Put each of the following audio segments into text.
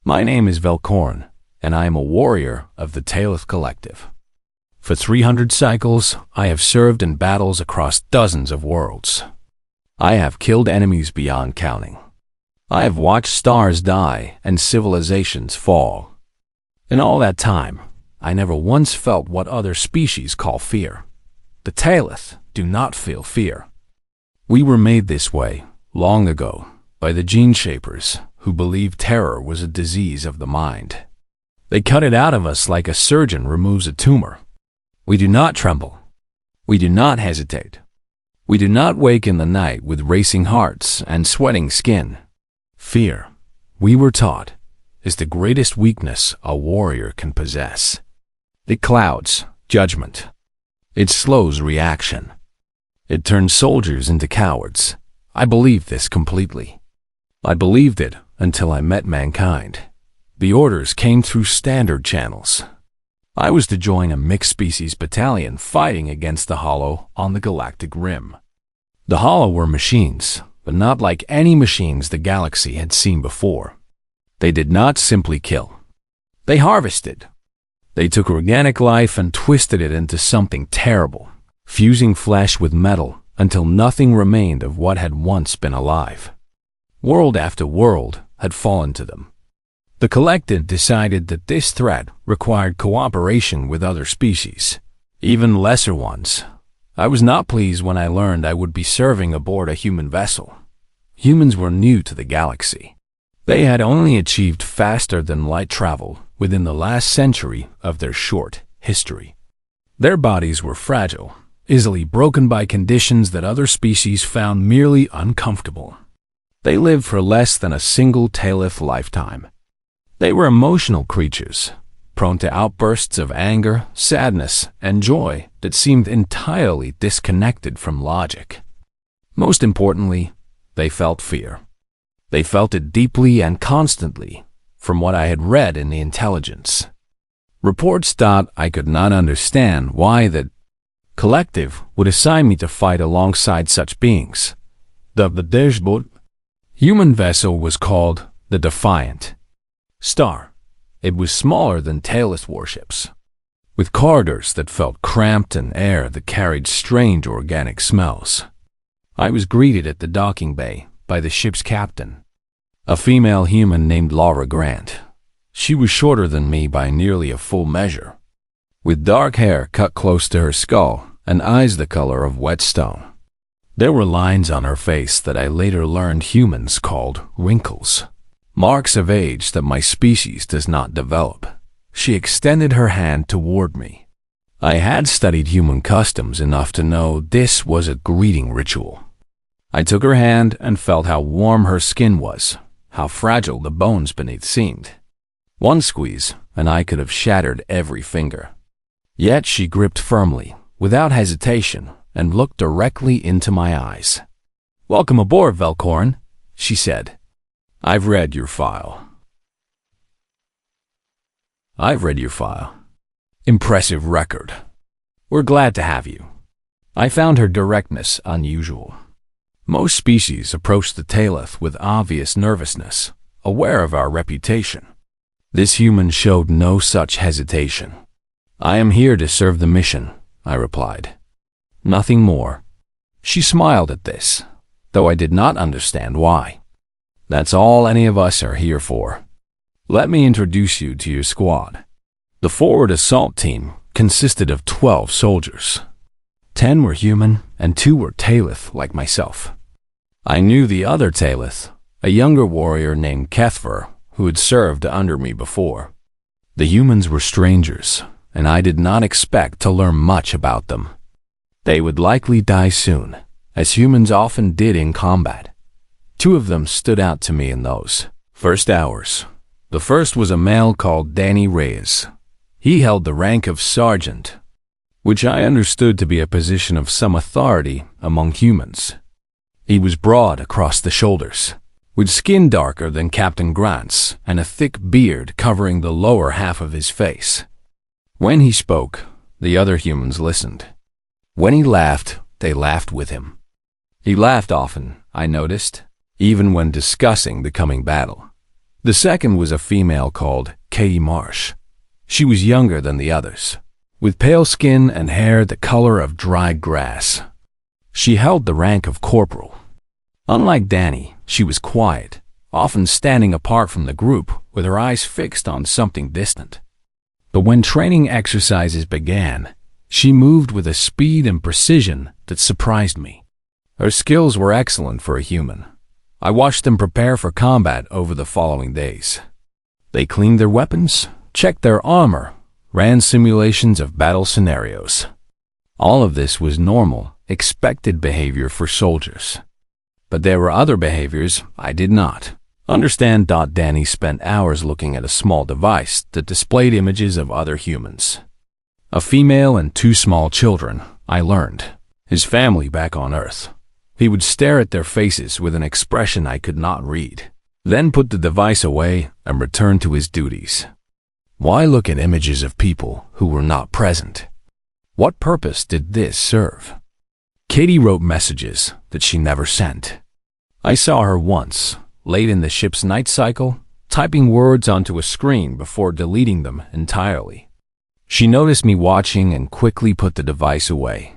My name is Velkorn, and I am a warrior of the Taelith Collective. For 300 cycles, I have served in battles across dozens of worlds. I have killed enemies beyond counting. I have watched stars die and civilizations fall. In all that time, I never once felt what other species call fear. The Taelith do not feel fear. We were made this way, long ago, by the gene shapers who believed terror was a disease of the mind. They cut it out of us like a surgeon removes a tumor. We do not tremble. We do not hesitate. We do not wake in the night with racing hearts and sweating skin. Fear, we were taught, is the greatest weakness a warrior can possess. It clouds judgment. It slows reaction. It turns soldiers into cowards. I believed this completely. I believed it until I met mankind. The orders came through standard channels. I was to join a mixed-species battalion fighting against the Hollow on the Galactic Rim. The Hollow were machines, but not like any machines the galaxy had seen before. They did not simply kill. They harvested. They took organic life and twisted it into something terrible, fusing flesh with metal until nothing remained of what had once been alive. World after world had fallen to them. The Collective decided that this threat required cooperation with other species, even lesser ones. I was not pleased when I learned I would be serving aboard a human vessel. Humans were new to the galaxy. They had only achieved faster than light travel within the last century of their short history. Their bodies were fragile, easily broken by conditions that other species found merely uncomfortable. They lived for less than a single Taelith lifetime. They were emotional creatures, prone to outbursts of anger, sadness, and joy that seemed entirely disconnected from logic. Most importantly, they felt fear. They felt it deeply and constantly, from what I had read in the intelligence. Reports thought I could not understand why the Collective would assign me to fight alongside such beings. The dashboard human vessel was called the Defiant. Star. It was smaller than Taelith warships, with corridors that felt cramped and air that carried strange organic smells. I was greeted at the docking bay by the ship's captain, a female human named Laura Grant. She was shorter than me by nearly a full measure, with dark hair cut close to her skull and eyes the color of wet stone. There were lines on her face that I later learned humans called wrinkles. Marks of age that my species does not develop. She extended her hand toward me. I had studied human customs enough to know this was a greeting ritual. I took her hand and felt how warm her skin was, how fragile the bones beneath seemed. One squeeze, and I could have shattered every finger. Yet she gripped firmly, without hesitation, and looked directly into my eyes. "Welcome aboard, Velkorn," she said. I've read your file. Impressive record. We're glad to have you. I found her directness unusual. Most species approach the Taelith with obvious nervousness, aware of our reputation. This human showed no such hesitation. "I am here to serve the mission," I replied. Nothing more. She smiled at this, though I did not understand why. "That's all any of us are here for. Let me introduce you to your squad." The forward assault team consisted of 12 soldiers. 10 were human and 2 were Taelith like myself. I knew the other Taelith, a younger warrior named Kethver, who had served under me before. The humans were strangers, and I did not expect to learn much about them. They would likely die soon, as humans often did in combat. 2 of them stood out to me in those first hours. The first was a male called Danny Reyes. He held the rank of sergeant, which I understood to be a position of some authority among humans. He was broad across the shoulders, with skin darker than Captain Grant's and a thick beard covering the lower half of his face. When he spoke, the other humans listened. When he laughed, they laughed with him. He laughed often, I noticed, even when discussing the coming battle. The second was a female called Katie Marsh. She was younger than the others, with pale skin and hair the color of dried grass. She held the rank of corporal. Unlike Danny, she was quiet, often standing apart from the group with her eyes fixed on something distant. But when training exercises began, she moved with a speed and precision that surprised me. Her skills were excellent for a human. I watched them prepare for combat over the following days. They cleaned their weapons, checked their armor, ran simulations of battle scenarios. All of this was normal, expected behavior for soldiers. But there were other behaviors I did not understand. Danny spent hours looking at a small device that displayed images of other humans. A female and 2 small children, I learned. His family back on Earth. He would stare at their faces with an expression I could not read, then put the device away and return to his duties. Why look at images of people who were not present? What purpose did this serve? Katie wrote messages that she never sent. I saw her once, late in the ship's night cycle, typing words onto a screen before deleting them entirely. She noticed me watching and quickly put the device away.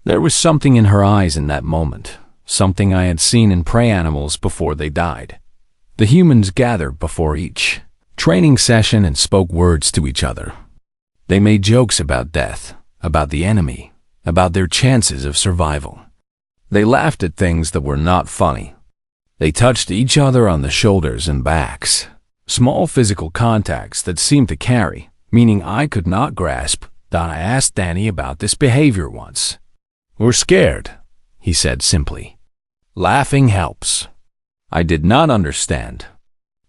There was something in her eyes in that moment, something I had seen in prey animals before they died. The humans gathered before each training session and spoke words to each other. They made jokes about death, about the enemy, about their chances of survival. They laughed at things that were not funny. They touched each other on the shoulders and backs, small physical contacts that seemed to carry, meaning I could not grasp. I asked Danny about this behavior once. "We're scared," he said simply. "Laughing helps." I did not understand.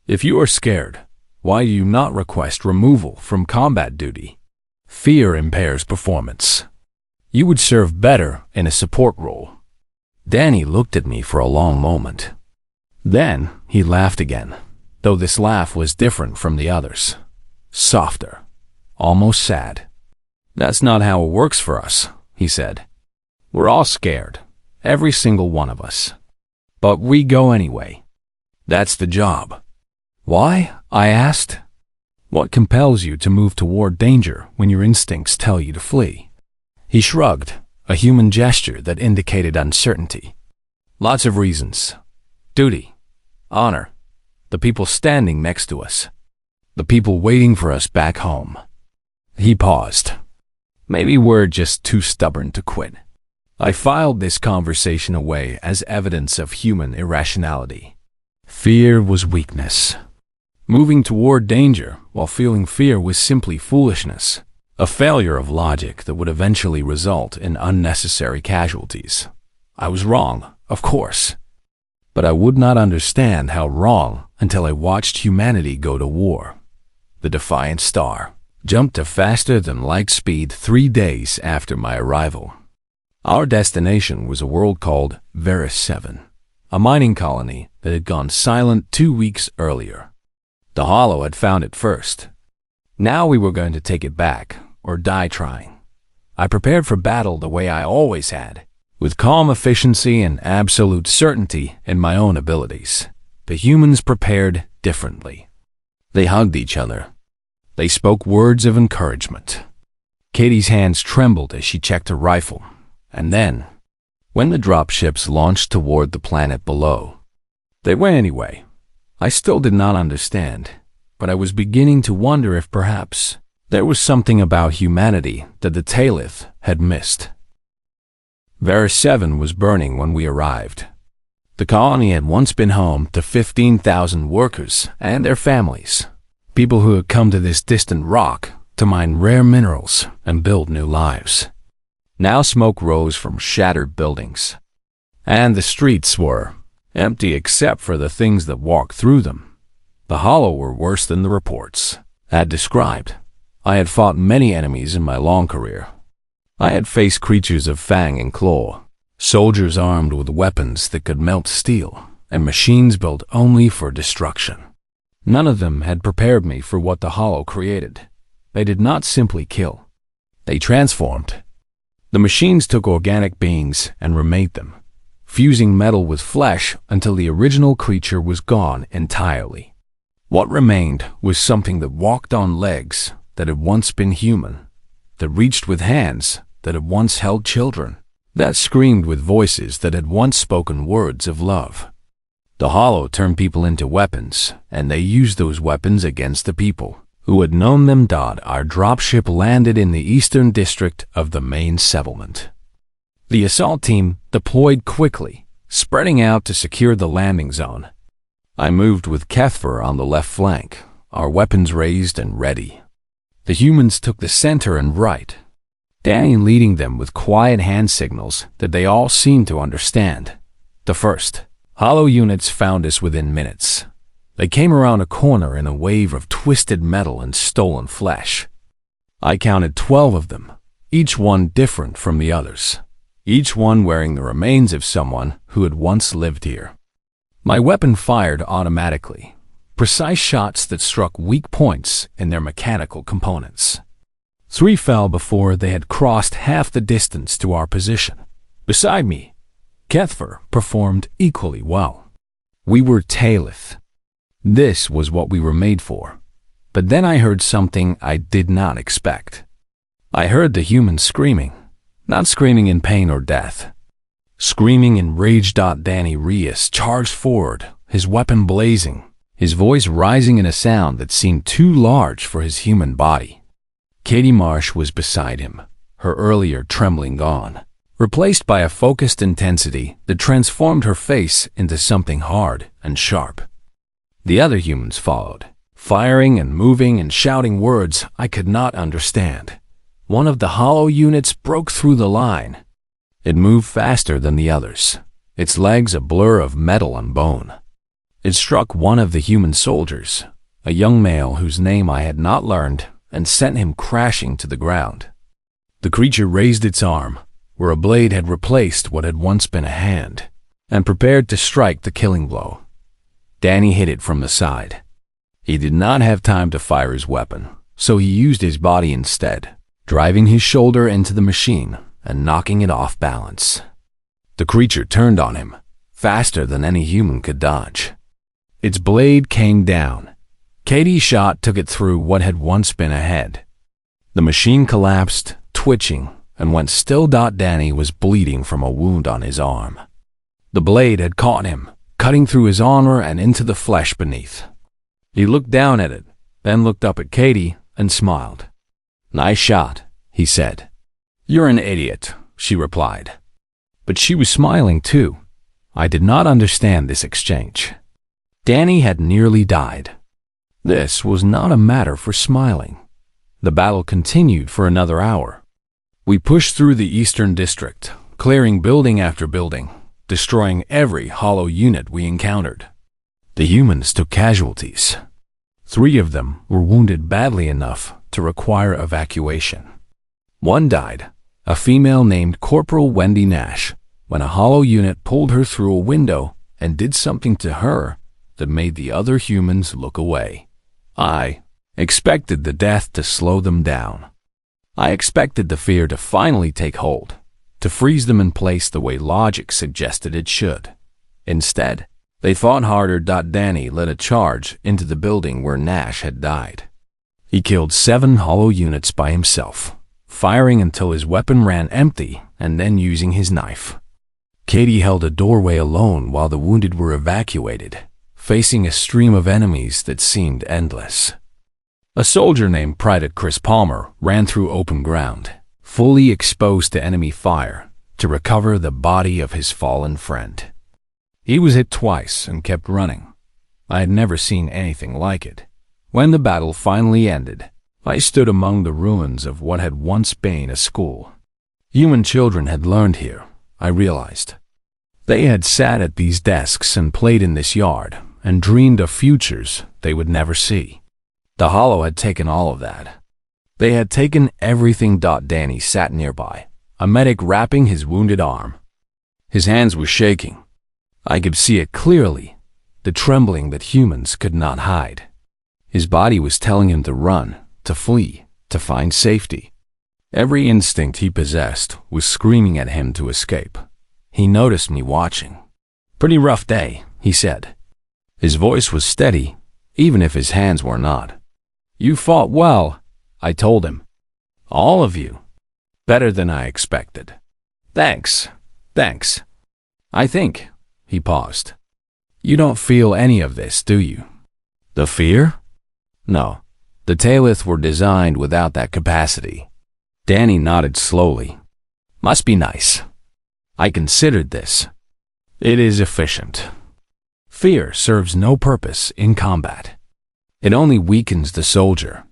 If you are scared, why do you not request removal from combat duty? Fear impairs performance. You would serve better in a support role. Danny looked at me for a long moment. Then he laughed again, though this laugh was different from the others. Softer, almost sad. "That's not how it works for us," he said. "We're all scared, every single one of us. But we go anyway. That's the job." "Why?" I asked. "What compels you to move toward danger when your instincts tell you to flee?" He shrugged, a human gesture that indicated uncertainty. "Lots of reasons. Duty, honor, the people standing next to us, the people waiting for us back home." He paused. Maybe we're just too stubborn to quit. I filed this conversation away as evidence of human irrationality. Fear was weakness. Moving toward danger while feeling fear was simply foolishness, a failure of logic that would eventually result in unnecessary casualties. I was wrong, of course. But I would not understand how wrong until I watched humanity go to war. The Defiant Star jumped to faster than light speed 3 days after my arrival. Our destination was a world called Veris 7, a mining colony that had gone silent 2 weeks earlier. The Hollow had found it first. Now we were going to take it back, or die trying. I prepared for battle the way I always had, with calm efficiency and absolute certainty in my own abilities. The humans prepared differently. They hugged each other. They spoke words of encouragement. Katie's hands trembled as she checked her rifle. And then, when the dropships launched toward the planet below, they went anyway. I still did not understand, but I was beginning to wonder if perhaps there was something about humanity that the Tailith had missed. Veris 7 was burning when we arrived. The colony had once been home to 15,000 workers and their families, people who had come to this distant rock to mine rare minerals and build new lives. Now smoke rose from shattered buildings, and the streets were empty except for the things that walked through them. The Hollow were worse than the reports had described. I had fought many enemies in my long career. I had faced creatures of fang and claw, soldiers armed with weapons that could melt steel, and machines built only for destruction. None of them had prepared me for what the Hollow created. They did not simply kill. They transformed. The machines took organic beings and remade them, fusing metal with flesh until the original creature was gone entirely. What remained was something that walked on legs that had once been human, that reached with hands that had once held children, that screamed with voices that had once spoken words of love. The Hollow turned people into weapons, and they used those weapons against the people who had known them. Our dropship landed in the eastern district of the main settlement. The assault team deployed quickly, spreading out to secure the landing zone. I moved with Kethfer on the left flank, our weapons raised and ready. The humans took the center and right, Danny leading them with quiet hand signals that they all seemed to understand. The first Hollow units found us within minutes. They came around a corner in a wave of twisted metal and stolen flesh. I counted 12 of them, each one different from the others, each one wearing the remains of someone who had once lived here. My weapon fired automatically, precise shots that struck weak points in their mechanical components. 3 fell before they had crossed half the distance to our position. Beside me, Kethfer performed equally well. We were Taelith. This was what we were made for. But then I heard something I did not expect. I heard the humans screaming, not screaming in pain or death, screaming in rage. Danny Reyes charged forward, his weapon blazing, his voice rising in a sound that seemed too large for his human body. Katie Marsh was beside him, her earlier trembling gone, replaced by a focused intensity that transformed her face into something hard and sharp. The other humans followed, firing and moving and shouting words I could not understand. One of the Hollow units broke through the line. It moved faster than the others, its legs a blur of metal and bone. It struck one of the human soldiers, a young male whose name I had not learned, and sent him crashing to the ground. The creature raised its arm, where a blade had replaced what had once been a hand, and prepared to strike the killing blow. Danny hit it from the side. He did not have time to fire his weapon, so he used his body instead, driving his shoulder into the machine and knocking it off balance. The creature turned on him, faster than any human could dodge. Its blade came down. Katie's shot took it through what had once been a head. The machine collapsed, twitching, and went still. Danny was bleeding from a wound on his arm. The blade had caught him, cutting through his armor and into the flesh beneath. He looked down at it, then looked up at Katie and smiled. "Nice shot," he said. "You're an idiot," she replied. But she was smiling too. I did not understand this exchange. Danny had nearly died. This was not a matter for smiling. The battle continued for another hour. We pushed through the eastern district, clearing building after building, destroying every Hollow unit we encountered. The humans took casualties. 3 of them were wounded badly enough to require evacuation. One died, a female named Corporal Wendy Nash, when a Hollow unit pulled her through a window and did something to her that made the other humans look away. I expected the death to slow them down. I expected the fear to finally take hold, to freeze them in place the way logic suggested it should. Instead, they fought harder. Danny led a charge into the building where Nash had died. He killed 7 Hollow units by himself, firing until his weapon ran empty and then using his knife. Katie held a doorway alone while the wounded were evacuated, facing a stream of enemies that seemed endless. A soldier named Private Chris Palmer ran through open ground, fully exposed to enemy fire, to recover the body of his fallen friend. He was hit twice and kept running. I had never seen anything like it. When the battle finally ended, I stood among the ruins of what had once been a school. Human children had learned here, I realized. They had sat at these desks and played in this yard and dreamed of futures they would never see. The Hollow had taken all of that. They had taken everything. Danny sat nearby, a medic wrapping his wounded arm. His hands were shaking. I could see it clearly, the trembling that humans could not hide. His body was telling him to run, to flee, to find safety. Every instinct he possessed was screaming at him to escape. He noticed me watching. "Pretty rough day," he said. His voice was steady, even if his hands were not. "You fought well," I told him. "All of you. Better than I expected." Thanks. I think," he paused. "You don't feel any of this, do you?" "The fear?" "No. The Tailith were designed without that capacity." Danny nodded slowly. "Must be nice." I considered this. It is efficient. Fear serves no purpose in combat. It only weakens the soldier.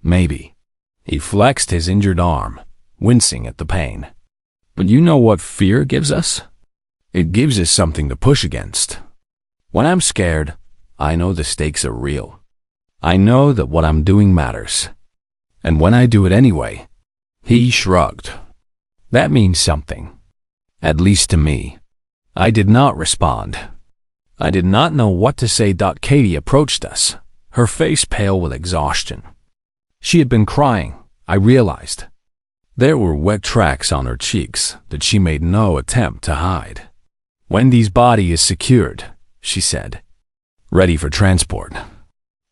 Maybe. He flexed his injured arm, wincing at the pain. "But you know what fear gives us? It gives us something to push against. When I'm scared, I know the stakes are real. I know that what I'm doing matters. And when I do it anyway," he shrugged, "that means something. At least to me." I did not respond. I did not know what to say. Katie approached us, her face pale with exhaustion. She had been crying, I realized. There were wet tracks on her cheeks that she made no attempt to hide. "Wendy's body is secured," she said. "Ready for transport."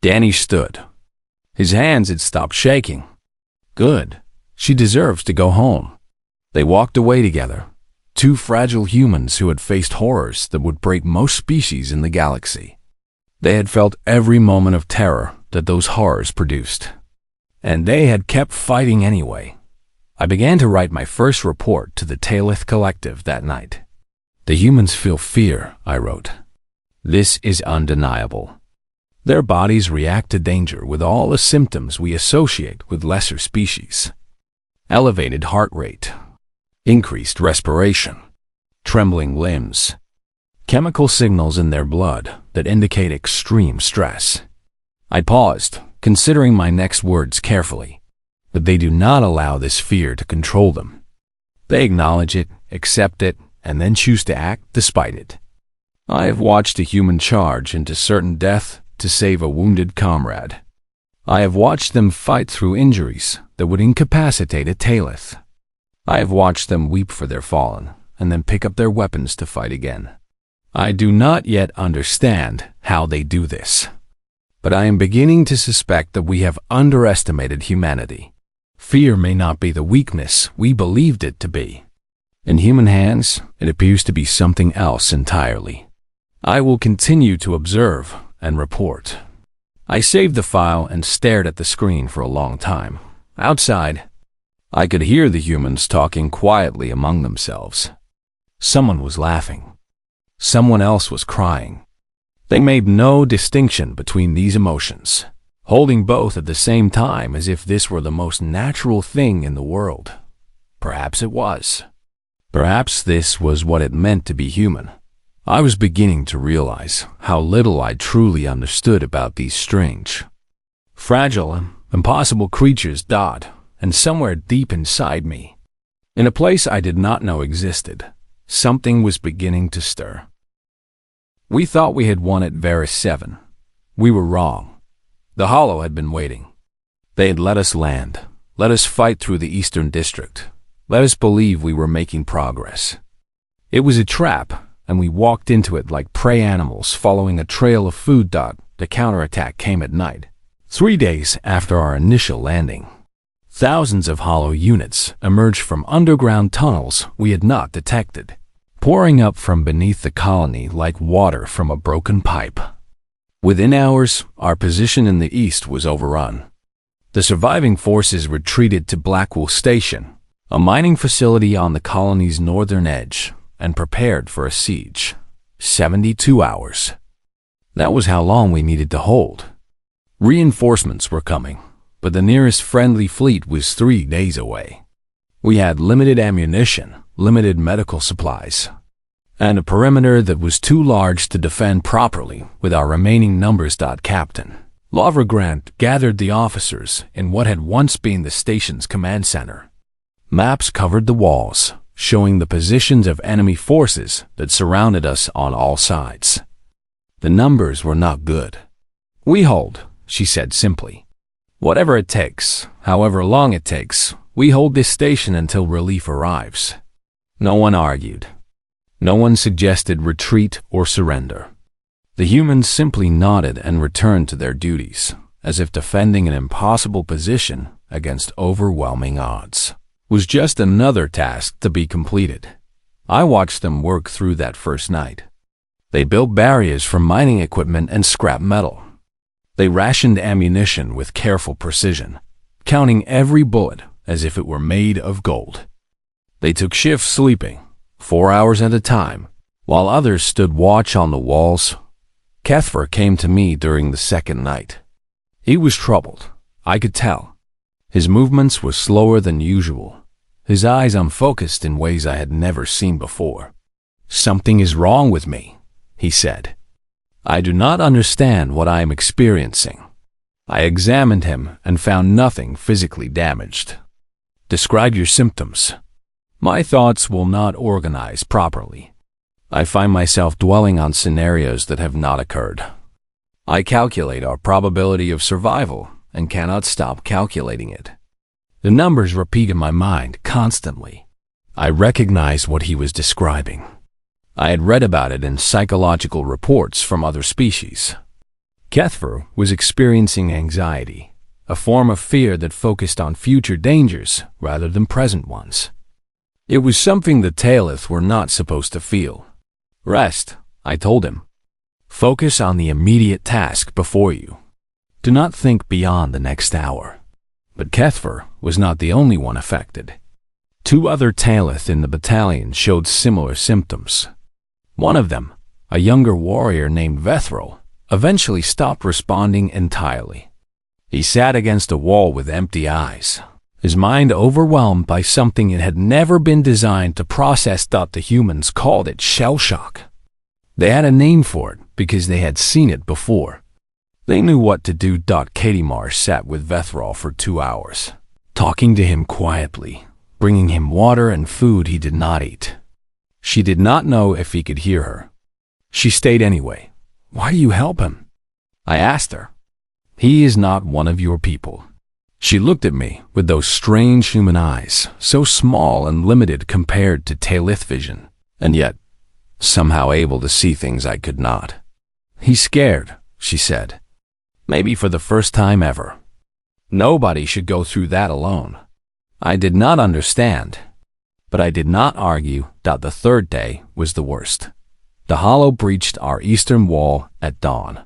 Danny stood. His hands had stopped shaking. Good. She deserves to go home. They walked away together, two fragile humans who had faced horrors that would break most species in the galaxy. They had felt every moment of terror that those horrors produced. And they had kept fighting anyway. I began to write my first report to the Tailith Collective that night. "The humans feel fear," I wrote. "This is undeniable. Their bodies react to danger with all the symptoms we associate with lesser species. Elevated heart rate, increased respiration, trembling limbs, chemical signals in their blood that indicate extreme stress." I paused, considering my next words carefully. But they do not allow this fear to control them. They acknowledge it, accept it, and then choose to act despite it. I have watched a human charge into certain death to save a wounded comrade. I have watched them fight through injuries that would incapacitate a Tailith. I have watched them weep for their fallen, and then pick up their weapons to fight again. I do not yet understand how they do this. But I am beginning to suspect that we have underestimated humanity. Fear may not be the weakness we believed it to be. In human hands, it appears to be something else entirely. I will continue to observe and report. I saved the file and stared at the screen for a long time. Outside, I could hear the humans talking quietly among themselves. Someone was laughing. Someone else was crying. They made no distinction between these emotions, holding both at the same time as if this were the most natural thing in the world. Perhaps it was. Perhaps this was what it meant to be human. I was beginning to realize how little I truly understood about these strange, fragile, and impossible creatures. And somewhere deep inside me, in a place I did not know existed, something was beginning to stir. We thought we had won at Varus 7. We were wrong. The Hollow had been waiting. They had let us land, let us fight through the Eastern District, let us believe we were making progress. It was a trap, and we walked into it like prey animals following a trail of food. The counterattack came at night, 3 days after our initial landing. Thousands of Hollow units emerged from underground tunnels we had not detected, pouring up from beneath the colony like water from a broken pipe. Within hours, our position in the east was overrun. The surviving forces retreated to Blackwell Station, a mining facility on the colony's northern edge, and prepared for a siege. 72 hours. That was how long we needed to hold. Reinforcements were coming, but the nearest friendly fleet was 3 days away. We had limited ammunition, limited medical supplies, and a perimeter that was too large to defend properly with our remaining numbers. Captain Lavra Grant gathered the officers in what had once been the station's command center. Maps covered the walls, showing the positions of enemy forces that surrounded us on all sides. The numbers were not good. "We hold," she said simply. "Whatever it takes, however long it takes, we hold this station until relief arrives." No one argued. No one suggested retreat or surrender. The humans simply nodded and returned to their duties, as if defending an impossible position against overwhelming odds was just another task to be completed. I watched them work through that first night. They built barriers from mining equipment and scrap metal. They rationed ammunition with careful precision, counting every bullet as if it were made of gold. They took shifts sleeping, 4 hours at a time, while others stood watch on the walls. Kethfer came to me during the second night. He was troubled, I could tell. His movements were slower than usual, his eyes unfocused in ways I had never seen before. "Something is wrong with me," he said. "I do not understand what I am experiencing." I examined him and found nothing physically damaged. "Describe your symptoms." "My thoughts will not organize properly. I find myself dwelling on scenarios that have not occurred. I calculate our probability of survival and cannot stop calculating it. The numbers repeat in my mind constantly." I recognized what he was describing. I had read about it in psychological reports from other species. Kethfer was experiencing anxiety, a form of fear that focused on future dangers rather than present ones. It was something the Taelith were not supposed to feel. "Rest," I told him. "Focus on the immediate task before you. Do not think beyond the next hour." But Kethfer was not the only one affected. 2 other Taelith in the battalion showed similar symptoms. One of them, a younger warrior named Vethril, eventually stopped responding entirely. He sat against a wall with empty eyes, his mind overwhelmed by something it had never been designed to process. The humans called it shell shock. They had a name for it because they had seen it before. They knew what to do. Katie Marsh sat with Vethril for 2 hours, talking to him quietly, bringing him water and food he did not eat. She did not know if he could hear her. She stayed anyway. "Why do you help him?" I asked her. "He is not one of your people." She looked at me with those strange human eyes, so small and limited compared to Taelith vision, and yet somehow able to see things I could not. "He's scared," she said. "Maybe for the first time ever. Nobody should go through that alone." I did not understand, but I did not argue. The third day was the worst. The Hollow breached our eastern wall at dawn.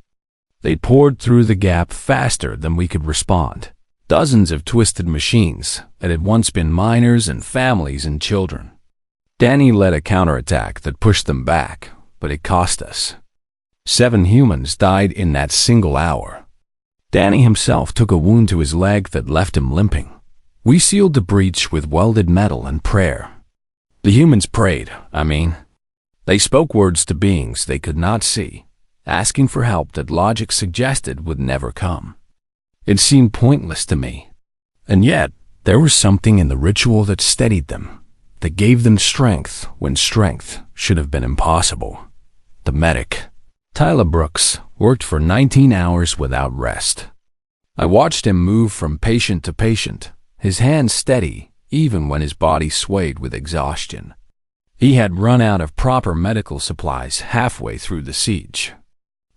They poured through the gap faster than we could respond. Dozens of twisted machines that had once been miners and families and children. Danny led a counterattack that pushed them back, but it cost us. 7 humans died in that single hour. Danny himself took a wound to his leg that left him limping. We sealed the breach with welded metal and prayer. The humans prayed, They spoke words to beings they could not see, asking for help that logic suggested would never come. It seemed pointless to me, and yet there was something in the ritual that steadied them, that gave them strength when strength should have been impossible. The medic, Tyler Brooks, worked for 19 hours without rest. I watched him move from patient to patient, his hands steady even when his body swayed with exhaustion. He had run out of proper medical supplies halfway through the siege.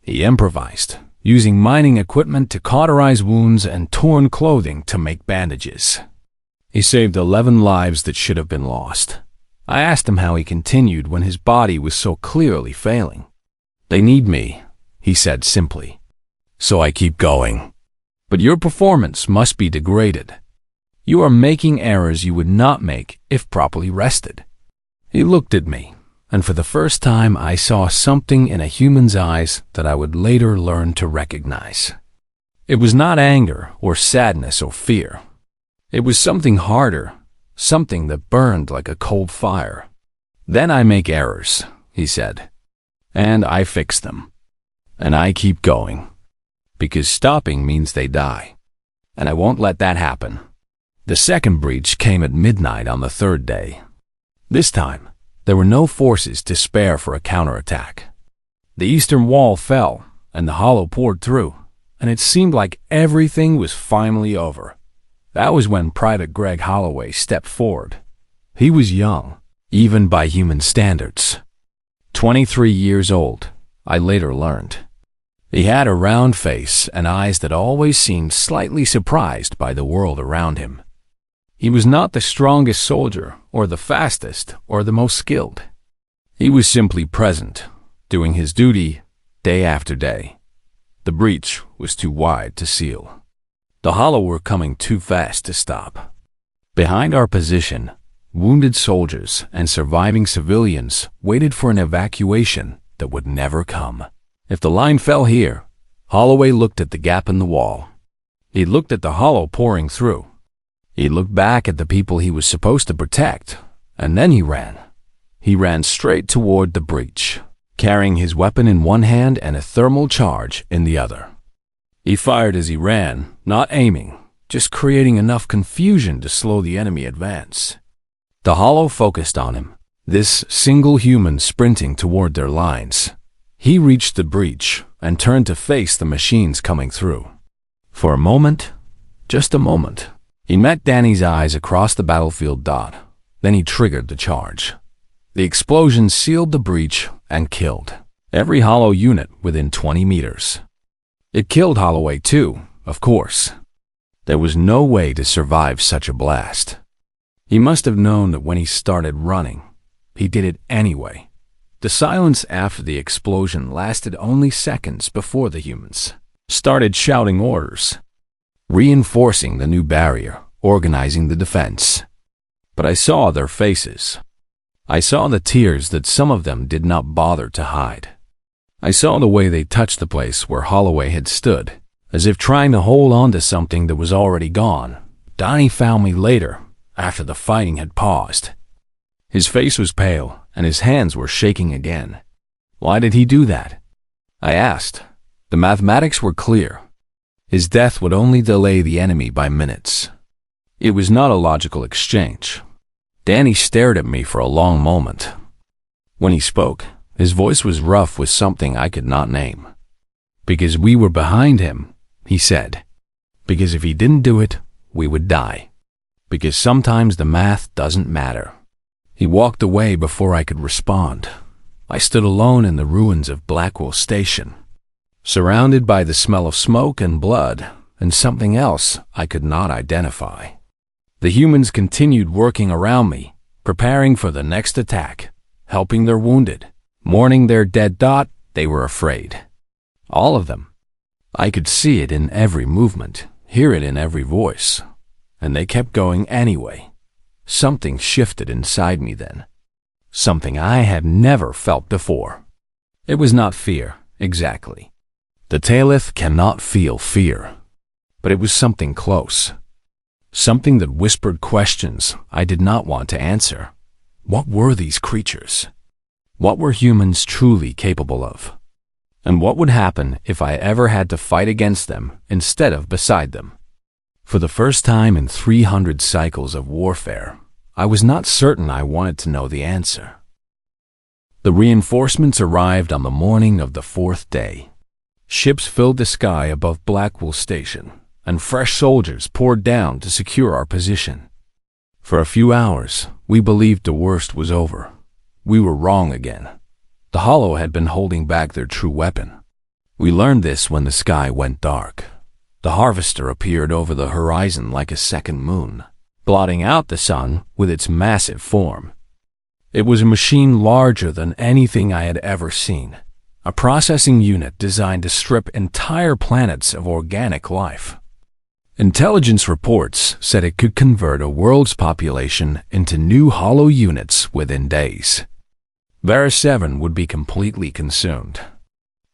He improvised, using mining equipment to cauterize wounds and torn clothing to make bandages. He saved 11 lives that should have been lost. I asked him how he continued when his body was so clearly failing. "They need me," he said simply, "so I keep going. But your performance must be degraded. You are making errors you would not make if properly rested." He looked at me, and for the first time I saw something in a human's eyes that I would later learn to recognize. It was not anger or sadness or fear. It was something harder, something that burned like a cold fire. "Then I make errors," he said, "and I fix them. And I keep going. Because stopping means they die. And I won't let that happen." The second breach came at midnight on the third day. This time, there were no forces to spare for a counterattack. The eastern wall fell, and the Hollow poured through, and it seemed like everything was finally over. That was when Private Greg Holloway stepped forward. He was young, even by human standards. 23 years old, I later learned. He had a round face and eyes that always seemed slightly surprised by the world around him. He was not the strongest soldier, or the fastest, or the most skilled. He was simply present, doing his duty day after day. The breach was too wide to seal. The Hollow were coming too fast to stop. Behind our position, wounded soldiers and surviving civilians waited for an evacuation that would never come. If the line fell here, Holloway looked at the gap in the wall. He looked at the Hollow pouring through. He looked back at the people he was supposed to protect, and then he ran. He ran straight toward the breach, carrying his weapon in one hand and a thermal charge in the other. He fired as he ran, not aiming, just creating enough confusion to slow the enemy advance. The Hollow focused on him, this single human sprinting toward their lines. He reached the breach and turned to face the machines coming through. For a moment, just a moment, he met Danny's eyes across the battlefield dot. Then he triggered the charge. The explosion sealed the breach and killed every Hollow unit within 20 meters. It killed Holloway too, of course. There was no way to survive such a blast. He must have known that when he started running, he did it anyway. The silence after the explosion lasted only seconds before the humans started shouting orders, reinforcing the new barrier, organizing the defense. But I saw their faces. I saw the tears that some of them did not bother to hide. I saw the way they touched the place where Holloway had stood, as if trying to hold on to something that was already gone. Donnie found me later, after the fighting had paused. His face was pale, and his hands were shaking again. Why did he do that? I asked. The mathematics were clear. His death would only delay the enemy by minutes. It was not a logical exchange. Danny stared at me for a long moment. When he spoke, his voice was rough with something I could not name. Because we were behind him, he said. Because if he didn't do it, we would die. Because sometimes the math doesn't matter. He walked away before I could respond. I stood alone in the ruins of Blackwell Station, surrounded by the smell of smoke and blood and something else I could not identify. The humans continued working around me, preparing for the next attack, helping their wounded, mourning their dead. They were afraid. All of them. I could see it in every movement, hear it in every voice. And they kept going anyway. Something shifted inside me then. Something I had never felt before. It was not fear, exactly. The Taelith cannot feel fear. But it was something close. Something that whispered questions I did not want to answer. What were these creatures? What were humans truly capable of? And what would happen if I ever had to fight against them instead of beside them? For the first time in 300 cycles of warfare, I was not certain I wanted to know the answer. The reinforcements arrived on the morning of the 4th day. Ships filled the sky above Blackwell Station, and fresh soldiers poured down to secure our position. For a few hours, we believed the worst was over. We were wrong again. The Hollow had been holding back their true weapon. We learned this when the sky went dark. The Harvester appeared over the horizon like a second moon, blotting out the sun with its massive form. It was a machine larger than anything I had ever seen, a processing unit designed to strip entire planets of organic life. Intelligence reports said it could convert a world's population into new Hollow units within days. Vera 7 would be completely consumed.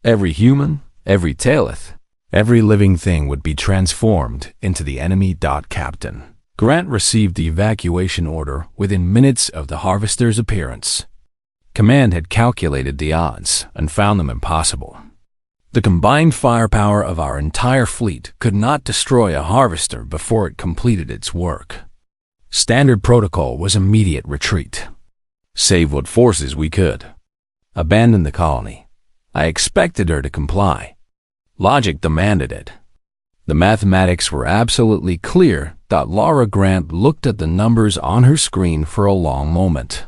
Every human, every Taelith, every living thing would be transformed into the enemy. Captain Grant received the evacuation order within minutes of the Harvester's appearance. Command had calculated the odds and found them impossible. The combined firepower of our entire fleet could not destroy a Harvester before it completed its work. Standard protocol was immediate retreat. Save what forces we could. Abandon the colony. I expected her to comply. Logic demanded it. The mathematics were absolutely clear. Laura Grant looked at the numbers on her screen for a long moment.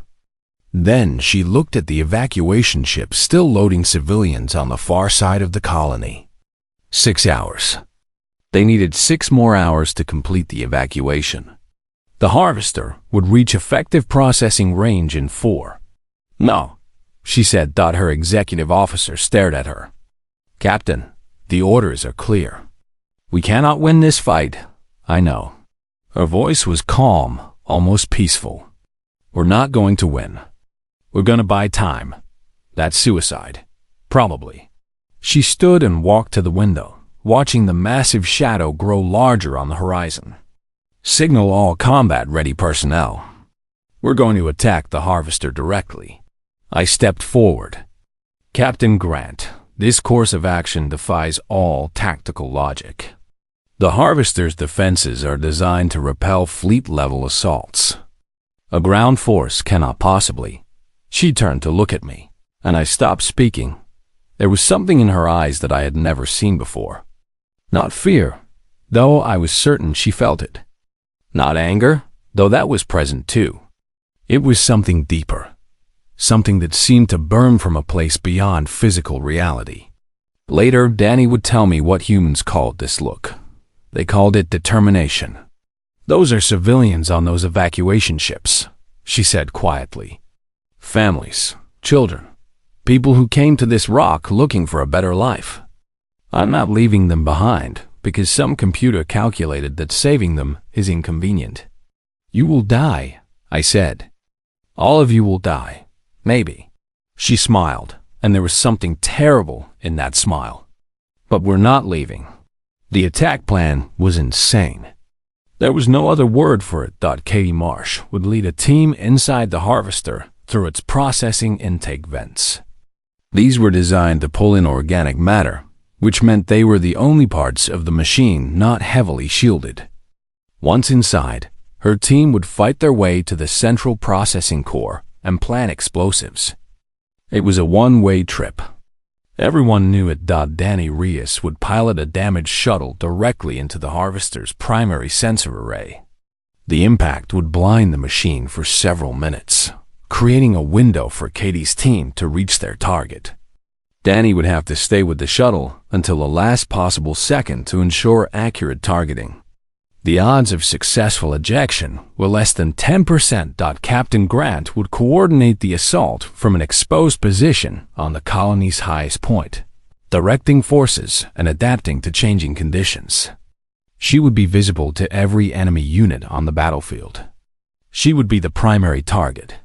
Then she looked at the evacuation ship still loading civilians on the far side of the colony. 6 hours. They needed 6 more hours to complete the evacuation. The harvester would reach effective processing range in 4. No, she said. Her executive officer stared at her. Captain, the orders are clear. We cannot win this fight. I know. Her voice was calm, almost peaceful. We're not going to win. We're going to buy time. That's suicide. Probably. She stood and walked to the window, watching the massive shadow grow larger on the horizon. Signal all combat-ready personnel. We're going to attack the harvester directly. I stepped forward. Captain Grant, this course of action defies all tactical logic. The harvester's defenses are designed to repel fleet-level assaults. A ground force cannot possibly. She turned to look at me, and I stopped speaking. There was something in her eyes that I had never seen before. Not fear, though I was certain she felt it. Not anger, though that was present too. It was something deeper. Something that seemed to burn from a place beyond physical reality. Later, Danny would tell me what humans called this look. They called it determination. Those are civilians on those evacuation ships, she said quietly. Families, children, people who came to this rock looking for a better life. I'm not leaving them behind because some computer calculated that saving them is inconvenient. You will die, I said. All of you will die, maybe. She smiled, and there was something terrible in that smile. But we're not leaving. The attack plan was insane. There was no other word for it. Katie Marsh would lead a team inside the harvester through its processing intake vents. These were designed to pull in organic matter, which meant they were the only parts of the machine not heavily shielded. Once inside, her team would fight their way to the central processing core and plant explosives. It was a one-way trip. Everyone knew it. Danny Reyes would pilot a damaged shuttle directly into the harvester's primary sensor array. The impact would blind the machine for several minutes, creating a window for Katie's team to reach their target. Danny would have to stay with the shuttle until the last possible second to ensure accurate targeting. The odds of successful ejection were less than 10%. Captain Grant would coordinate the assault from an exposed position on the colony's highest point, directing forces and adapting to changing conditions. She would be visible to every enemy unit on the battlefield. She would be the primary target.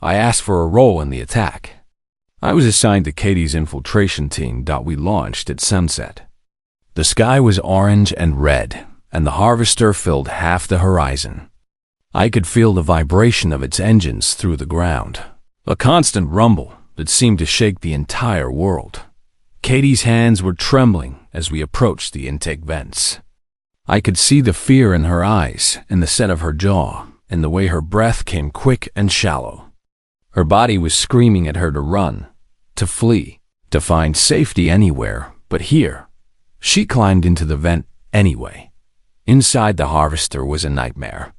I asked for a role in the attack. I was assigned to Katie's infiltration team. We launched at sunset. The sky was orange and red, and the harvester filled half the horizon. I could feel the vibration of its engines through the ground, a constant rumble that seemed to shake the entire world. Katie's hands were trembling as we approached the intake vents. I could see the fear in her eyes, in the set of her jaw, and the way her breath came quick and shallow. Her body was screaming at her to run, to flee, to find safety anywhere but here. She climbed into the vent anyway. Inside the harvester was a nightmare.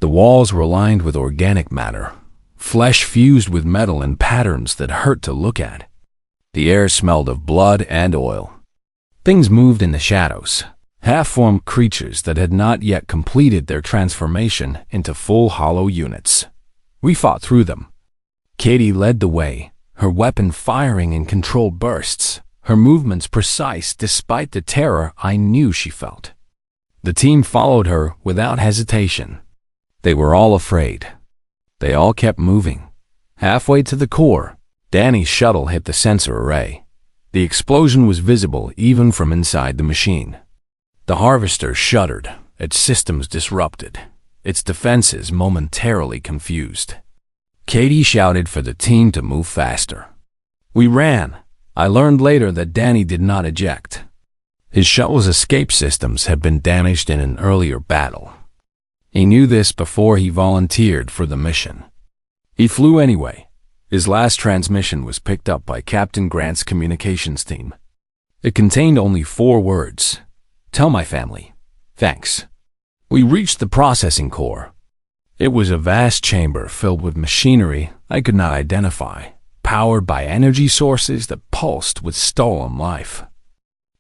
The walls were lined with organic matter, flesh fused with metal in patterns that hurt to look at. The air smelled of blood and oil. Things moved in the shadows, half-formed creatures that had not yet completed their transformation into full hollow units. We fought through them. Katie led the way, her weapon firing in controlled bursts, her movements precise despite the terror I knew she felt. The team followed her without hesitation. They were all afraid. They all kept moving. Halfway to the core, Danny's shuttle hit the sensor array. The explosion was visible even from inside the machine. The harvester shuddered, its systems disrupted, its defenses momentarily confused. Katie shouted for the team to move faster. We ran. I learned later that Danny did not eject. His shuttle's escape systems had been damaged in an earlier battle. He knew this before he volunteered for the mission. He flew anyway. His last transmission was picked up by Captain Grant's communications team. It contained only 4 words. Tell my family. Thanks. We reached the processing core. It was a vast chamber filled with machinery I could not identify, powered by energy sources that pulsed with stolen life.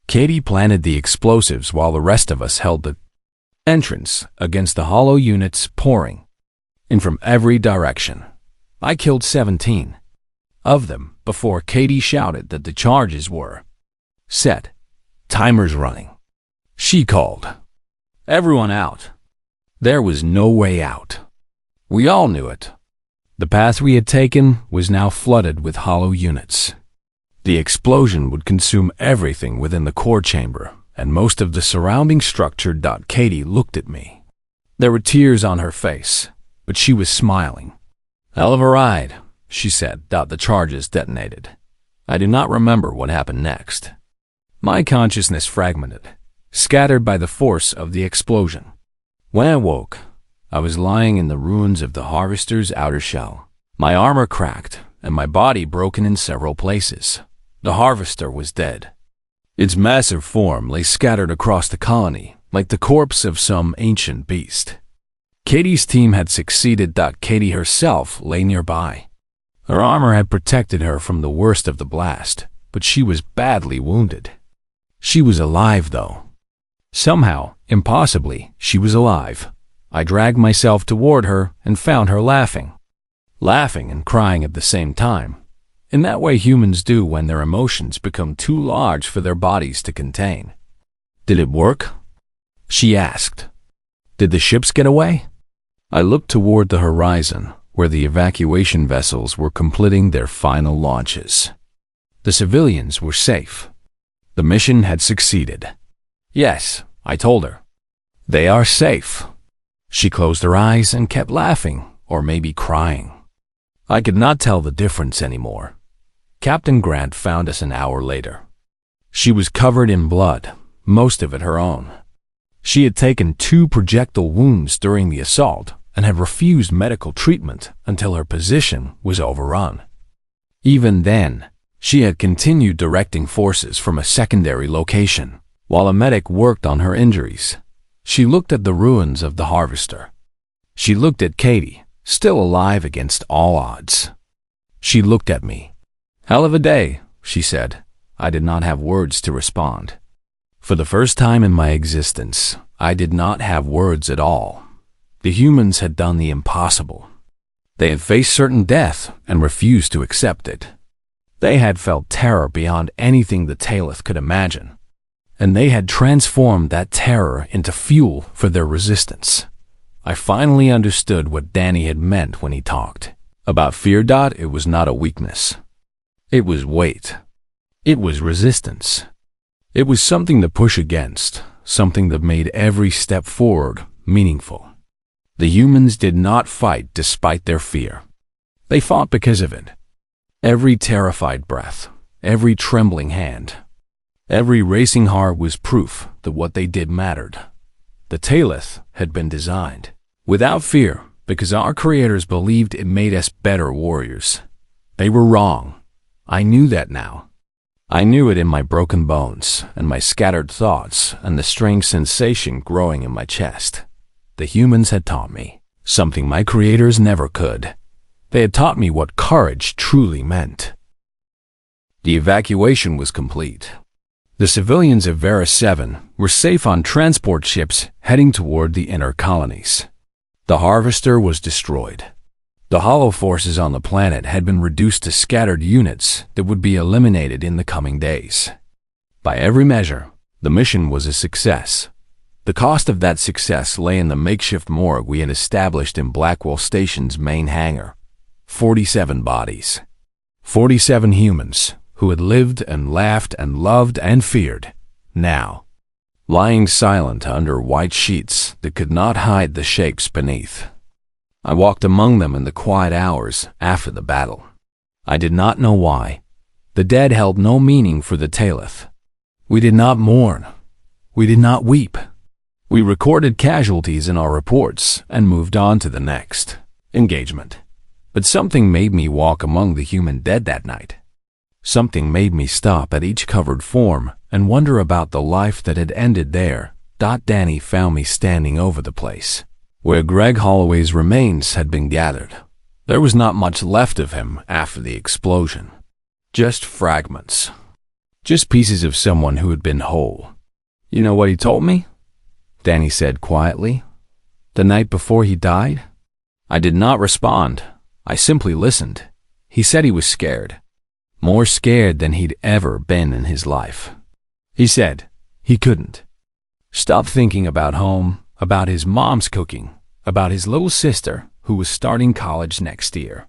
Katie planted the explosives while the rest of us held the entrance against the hollow units pouring in from every direction. I killed 17 of them before Katie shouted that the charges were set. Timer's running. She called. Everyone out. There was no way out. We all knew it. The path we had taken was now flooded with hollow units. The explosion would consume everything within the core chamber and most of the surrounding structure. Katie looked at me. There were tears on her face, but she was smiling. Hell of a ride, she said. The charges detonated. I do not remember what happened next. My consciousness fragmented, scattered by the force of the explosion. When I woke, I was lying in the ruins of the Harvester's outer shell. My armor cracked and my body broken in several places. The Harvester was dead. Its massive form lay scattered across the colony like the corpse of some ancient beast. Katie's team had succeeded. Katie herself lay nearby. Her armor had protected her from the worst of the blast, but she was badly wounded. She was alive, though. Somehow, impossibly, she was alive. I dragged myself toward her and found her laughing and crying at the same time. In that way humans do when their emotions become too large for their bodies to contain. Did it work? She asked. Did the ships get away? I looked toward the horizon, where the evacuation vessels were completing their final launches. The civilians were safe. The mission had succeeded. Yes, I told her. They are safe. She closed her eyes and kept laughing, or maybe crying. I could not tell the difference anymore. Captain Grant found us an hour later. She was covered in blood, most of it her own. She had taken 2 projectile wounds during the assault and had refused medical treatment until her position was overrun. Even then, she had continued directing forces from a secondary location, while a medic worked on her injuries. She looked at the ruins of the Harvester. She looked at Katie, still alive against all odds. She looked at me. Hell of a day, she said. I did not have words to respond. For the first time in my existence, I did not have words at all. The humans had done the impossible. They had faced certain death and refused to accept it. They had felt terror beyond anything the Tailith could imagine, and they had transformed that terror into fuel for their resistance. I finally understood what Danny had meant when he talked about fear. It was not a weakness. It was weight. It was resistance. It was something to push against, something that made every step forward meaningful. The humans did not fight despite their fear. They fought because of it. Every terrified breath, every trembling hand, every racing heart was proof that what they did mattered. The Tailith had been designed without fear because our creators believed it made us better warriors. They were wrong. I knew that now. I knew it in my broken bones and my scattered thoughts and the strange sensation growing in my chest. The humans had taught me something my creators never could. They had taught me what courage truly meant. The evacuation was complete. The civilians of Vera 7 were safe on transport ships heading toward the inner colonies. The Harvester was destroyed. The hollow forces on the planet had been reduced to scattered units that would be eliminated in the coming days. By every measure, the mission was a success. The cost of that success lay in the makeshift morgue we had established in Blackwell Station's main hangar. 47 bodies. 47 humans who had lived and laughed and loved and feared, now lying silent under white sheets that could not hide the shapes beneath. I walked among them in the quiet hours after the battle. I did not know why. The dead held no meaning for the Tailith. We did not mourn. We did not weep. We recorded casualties in our reports and moved on to the next engagement. But something made me walk among the human dead that night. Something made me stop at each covered form and wonder about the life that had ended there. Danny found me standing over the place. where Greg Holloway's remains had been gathered. There was not much left of him after the explosion. Just fragments. Just pieces of someone who had been whole. You know what he told me? Danny said quietly. The night before he died? I did not respond. I simply listened. He said he was scared. More scared than he'd ever been in his life. He said he couldn't stop thinking about home, about his mom's cooking, about his little sister who was starting college next year.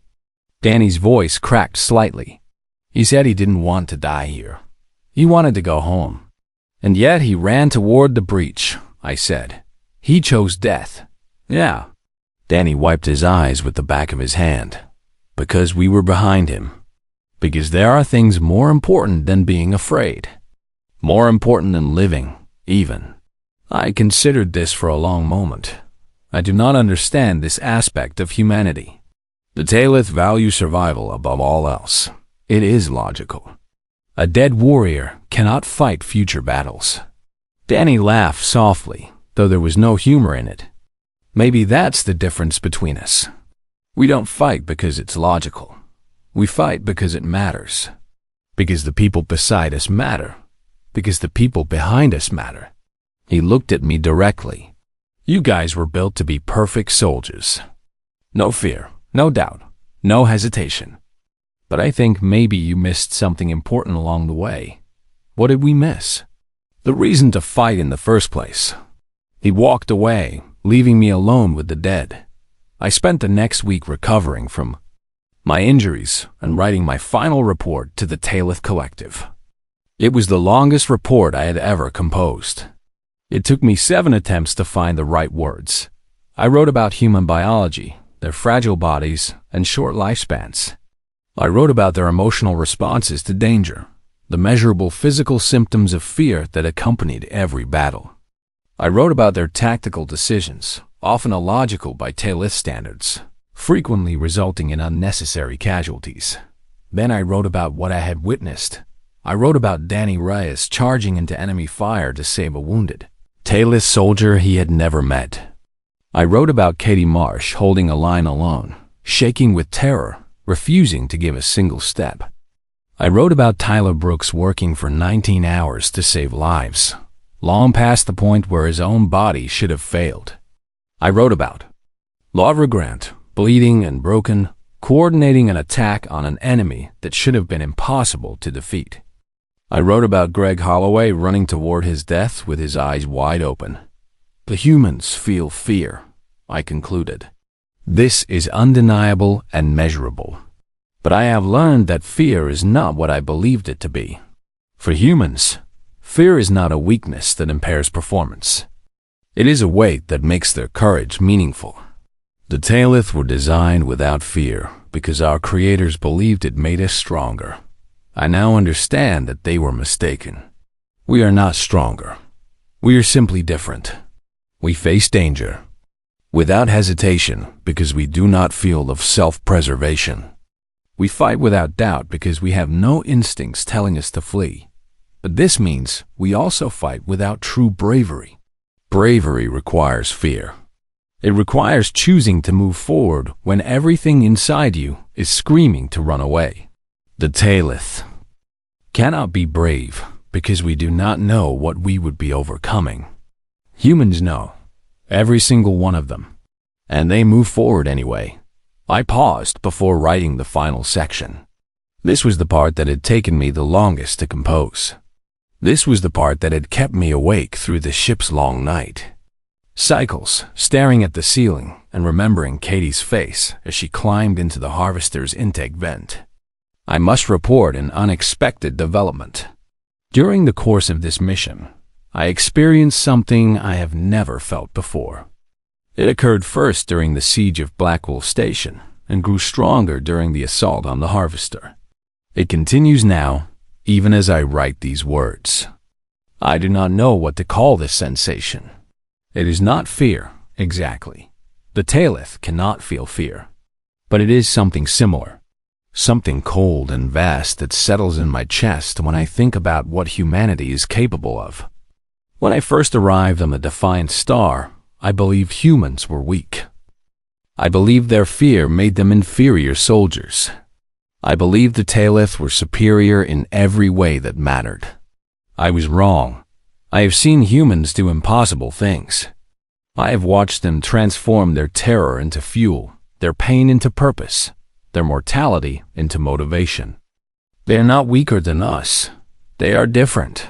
Danny's voice cracked slightly. He said he didn't want to die here. He wanted to go home. And yet he ran toward the breach, I said. He chose death. Yeah. Danny wiped his eyes with the back of his hand. Because we were behind him. Because there are things more important than being afraid. More important than living, even. I considered this for a long moment. I do not understand this aspect of humanity. The Taelith value survival above all else. It is logical. A dead warrior cannot fight future battles. Danny laughed softly, though there was no humor in it. Maybe that's the difference between us. We don't fight because it's logical. We fight because it matters. Because the people beside us matter. Because the people behind us matter. He looked at me directly. You guys were built to be perfect soldiers. No fear, no doubt, no hesitation. But I think maybe you missed something important along the way. What did we miss? The reason to fight in the first place. He walked away, leaving me alone with the dead. I spent the next week recovering from my injuries and writing my final report to the Taelith Collective. It was the longest report I had ever composed. It took me 7 attempts to find the right words. I wrote about human biology, their fragile bodies, and short lifespans. I wrote about their emotional responses to danger, the measurable physical symptoms of fear that accompanied every battle. I wrote about their tactical decisions, often illogical by Taelith standards, frequently resulting in unnecessary casualties. Then I wrote about what I had witnessed. I wrote about Danny Reyes charging into enemy fire to save a wounded Taelith soldier he had never met. I wrote about Katie Marsh holding a line alone, shaking with terror, refusing to give a single step. I wrote about Tyler Brooks working for 19 hours to save lives, long past the point where his own body should have failed. I wrote about Laura Grant, bleeding and broken, coordinating an attack on an enemy that should have been impossible to defeat. I wrote about Greg Holloway running toward his death with his eyes wide open. The humans feel fear, I concluded. This is undeniable and measurable. But I have learned that fear is not what I believed it to be. For humans, fear is not a weakness that impairs performance. It is a weight that makes their courage meaningful. The Taelith were designed without fear because our creators believed it made us stronger. I now understand that they were mistaken. We are not stronger. We are simply different. We face danger without hesitation because we do not feel of self-preservation. We fight without doubt because we have no instincts telling us to flee. But this means we also fight without true bravery. Bravery requires fear. It requires choosing to move forward when everything inside you is screaming to run away. The Taelith cannot be brave because we do not know what we would be overcoming. Humans know, every single one of them, and they move forward anyway. I paused before writing the final section. This was the part that had taken me the longest to compose. This was the part that had kept me awake through the ship's long night. Cycles, staring at the ceiling and remembering Katie's face as she climbed into the harvester's intake vent. I must report an unexpected development. During the course of this mission, I experienced something I have never felt before. It occurred first during the siege of Blackwolf Station and grew stronger during the assault on the harvester. It continues now, even as I write these words. I do not know what to call this sensation. It is not fear, exactly. The Taelith cannot feel fear. But it is something similar. Something cold and vast that settles in my chest when I think about what humanity is capable of. When I first arrived on the Defiant Star, I believed humans were weak. I believed their fear made them inferior soldiers. I believed the Taelith were superior in every way that mattered. I was wrong. I have seen humans do impossible things. I have watched them transform their terror into fuel, their pain into purpose, their mortality into motivation. They are not weaker than us. They are different.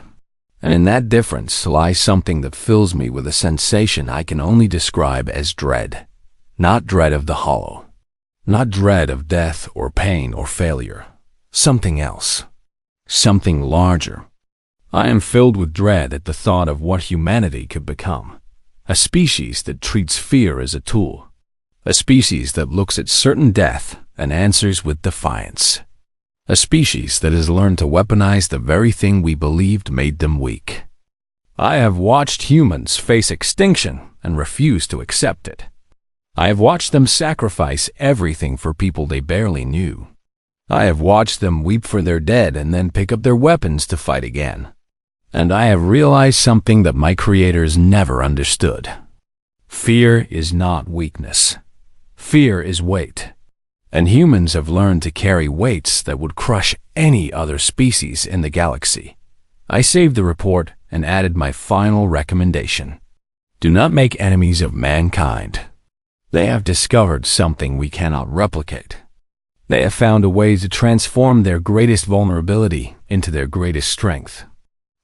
And in that difference lies something that fills me with a sensation I can only describe as dread. Not dread of the hollow. Not dread of death or pain or failure. Something else. Something larger. I am filled with dread at the thought of what humanity could become. A species that treats fear as a tool. A species that looks at certain death and answers with defiance. A species that has learned to weaponize the very thing we believed made them weak. I have watched humans face extinction and refuse to accept it. I have watched them sacrifice everything for people they barely knew. I have watched them weep for their dead and then pick up their weapons to fight again. And I have realized something that my creators never understood. Fear is not weakness. Fear is weight. And humans have learned to carry weights that would crush any other species in the galaxy. I saved the report and added my final recommendation. Do not make enemies of mankind. They have discovered something we cannot replicate. They have found a way to transform their greatest vulnerability into their greatest strength.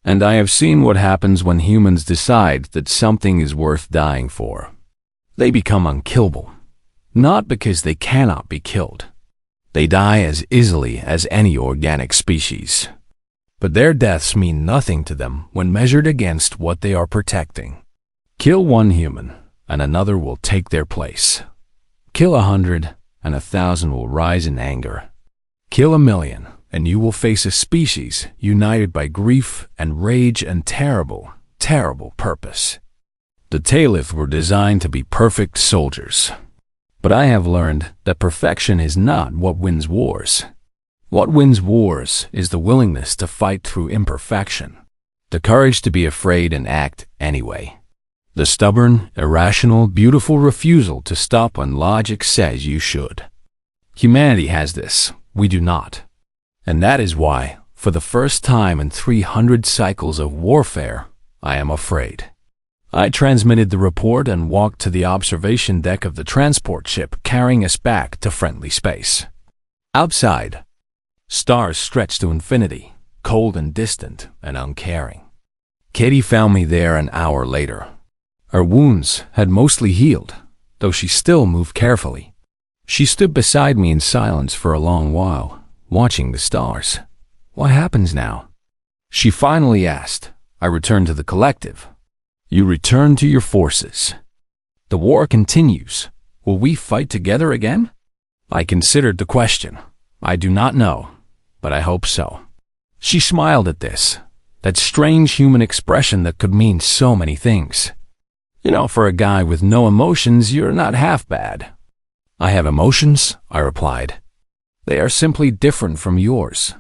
And I have seen what happens when humans decide that something is worth dying for. They become unkillable. Not because they cannot be killed. They die as easily as any organic species. But their deaths mean nothing to them when measured against what they are protecting. Kill one human, and another will take their place. Kill 100, and 1,000 will rise in anger. Kill 1,000,000, and you will face a species united by grief and rage and terrible, terrible purpose. The Taelith were designed to be perfect soldiers. But I have learned that perfection is not what wins wars. What wins wars is the willingness to fight through imperfection, the courage to be afraid and act anyway, the stubborn, irrational, beautiful refusal to stop when logic says you should. Humanity has this, we do not. And that is why, for the first time in 300 cycles of warfare, I am afraid. I transmitted the report and walked to the observation deck of the transport ship carrying us back to friendly space. Outside, stars stretched to infinity, cold and distant and uncaring. Katie found me there an hour later. Her wounds had mostly healed, though she still moved carefully. She stood beside me in silence for a long while, watching the stars. What happens now? She finally asked. I returned to the collective. You return to your forces. The war continues. Will we fight together again? I considered the question. I do not know, but I hope so. She smiled at this, that strange human expression that could mean so many things. You know, for a guy with no emotions, you're not half bad. I have emotions, I replied. They are simply different from yours.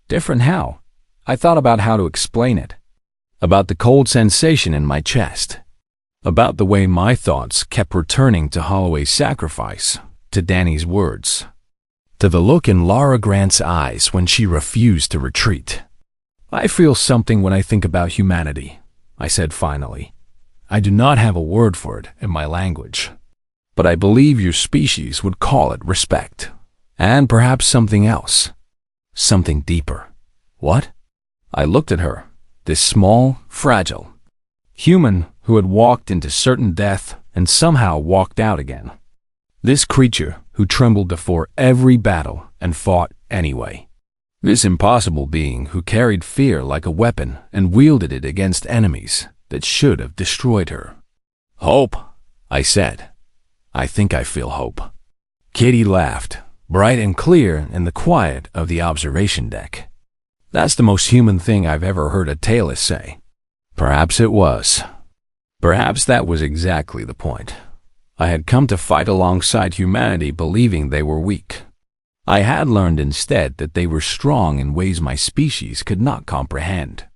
Different how? I thought about how to explain it. About the cold sensation in my chest. About the way my thoughts kept returning to Holloway's sacrifice, to Danny's words, to the look in Lara Grant's eyes when she refused to retreat. I feel something when I think about humanity, I said finally. I do not have a word for it in my language, but I believe your species would call it respect, and perhaps something else, something deeper. What? I looked at her. This small, fragile human who had walked into certain death and somehow walked out again. This creature who trembled before every battle and fought anyway. This impossible being who carried fear like a weapon and wielded it against enemies that should have destroyed her. Hope, I said. I think I feel hope. Kitty laughed, bright and clear in the quiet of the observation deck. That's the most human thing I've ever heard a Taelith say. Perhaps it was. Perhaps that was exactly the point. I had come to fight alongside humanity believing they were weak. I had learned instead that they were strong in ways my species could not comprehend.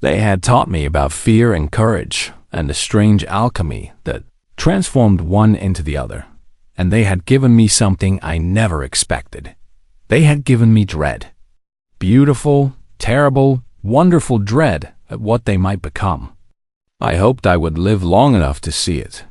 They had taught me about fear and courage and the strange alchemy that transformed one into the other, and they had given me something I never expected. They had given me dread. Beautiful, terrible, wonderful dread at what they might become. I hoped I would live long enough to see it,